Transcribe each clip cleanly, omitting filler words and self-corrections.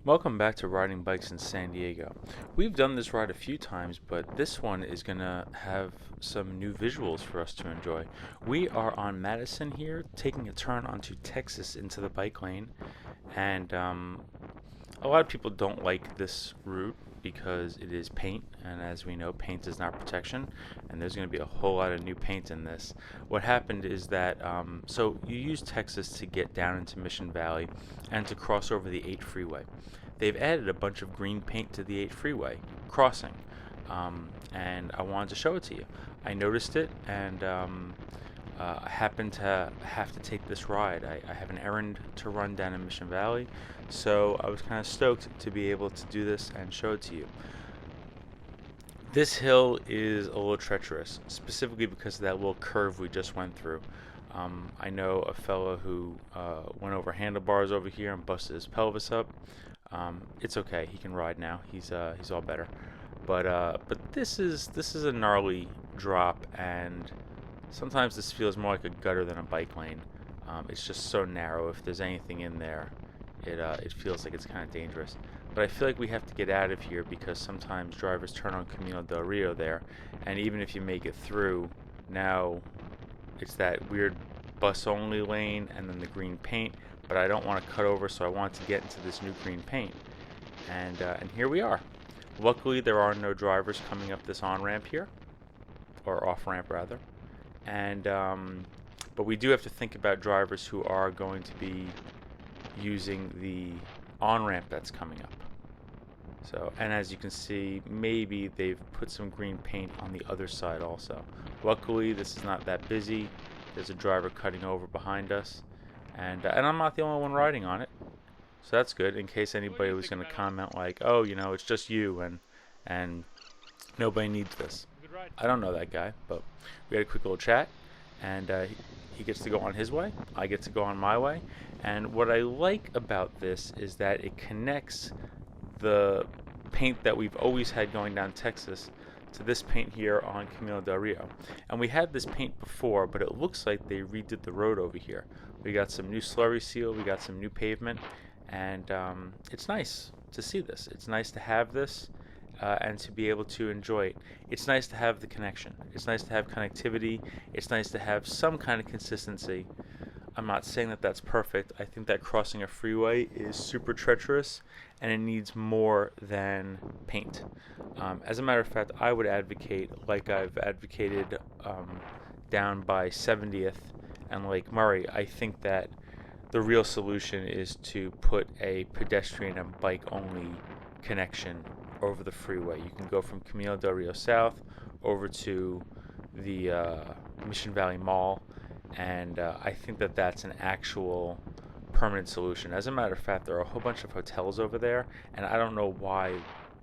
Welcome back to Riding Bikes in San Diego. We've done this ride a few times, but this one is going to have some new visuals for us to enjoy. We are on Madison here, taking a turn onto Texas into the bike lane, and a lot of people don't like this route because it is paint, and as we know, paint is not protection, and there's going to be a whole lot of new paint in this. What happened is that, so you use Texas to get down into Mission Valley and to cross over the 8 freeway. They've added a bunch of green paint to the 8 freeway crossing, and I wanted to show it to you. I noticed it, and I happen to have to take this ride. I have an errand to run down in Mission Valley, so I was kind of stoked to be able to do this and show it to you. This hill is a little treacherous, specifically because of that little curve we just went through. I know a fellow who went over handlebars over here and busted his pelvis up. It's okay, he can ride now. He's all better. But this is a gnarly drop, and sometimes this feels more like a gutter than a bike lane. It's just so narrow. If there's anything in there, it feels like it's kind of dangerous. But I feel like we have to get out of here because sometimes drivers turn on Camino del Rio there, and even if you make it through, now it's that weird bus-only lane and then the green paint. But I don't want to cut over, so I want to get into this new green paint. And here we are. Luckily, there are no drivers coming up this on-ramp here, or off-ramp rather. And but we do have to think about drivers who are going to be using the on-ramp that's coming up. So, and as you can see, maybe they've put some green paint on the other side also. Luckily, this is not that busy. There's a driver cutting over behind us, and I'm not the only one riding on it, so that's good. In case anybody was going to comment like, "Oh, you know, it's just you and nobody needs this." I don't know that guy, but we had a quick little chat, and he gets to go on his way. I get to go on my way. And what I like about this is that it connects the paint that we've always had going down Texas to this paint here on Camino del Rio. And we had this paint before, but it looks like they redid the road over here. We got some new slurry seal, we got some new pavement, and it's nice to see this. It's nice to have this. And to be able to enjoy it. It's nice to have the connection. It's nice to have connectivity. It's nice to have some kind of consistency. I'm not saying that that's perfect. I think that crossing a freeway is super treacherous, and it needs more than paint. As a matter of fact, I would advocate, like I've advocated down by 70th and Lake Murray, I think that the real solution is to put a pedestrian and bike only connection over the freeway. You can go from Camino del Rio South over to the Mission Valley Mall, and I think that that's an actual permanent solution. As a matter of fact, there are a whole bunch of hotels over there, and I don't know why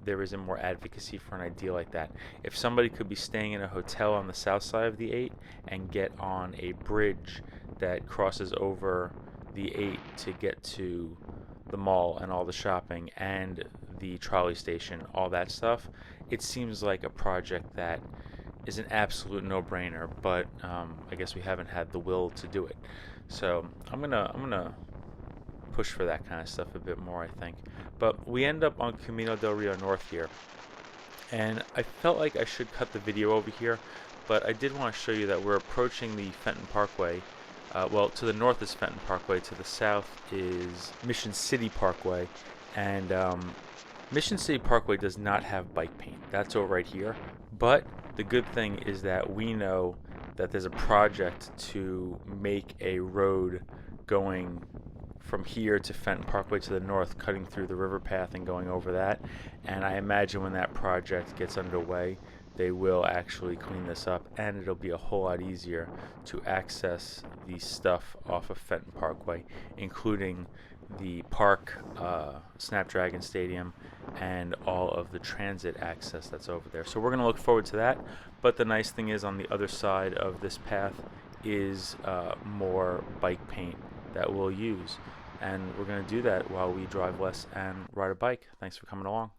there isn't more advocacy for an idea like that. If somebody could be staying in a hotel on the south side of the 8 and get on a bridge that crosses over the 8 to get to the mall and all the shopping and the trolley station, all that stuff, it seems like a project that is an absolute no-brainer, but I guess we haven't had the will to do it. So I'm gonna push for that kind of stuff a bit more, I think. But we end up on Camino del Rio North here, and I felt like I should cut the video over here, but I did want to show you that we're approaching the Fenton Parkway. Well, to the north is Fenton Parkway, to the south is Mission City Parkway, and Mission City Parkway does not have bike paint. That's over right here. But the good thing is that we know that there's a project to make a road going from here to Fenton Parkway to the north, cutting through the river path and going over that. And I imagine when that project gets underway, they will actually clean this up, and it'll be a whole lot easier to access the stuff off of Fenton Parkway, including the park, Snapdragon Stadium, and all of the transit access that's over there. So we're going to look forward to that. But the nice thing is, on the other side of this path is more bike paint that we'll use. And we're going to do that while we drive less and ride a bike. Thanks for coming along.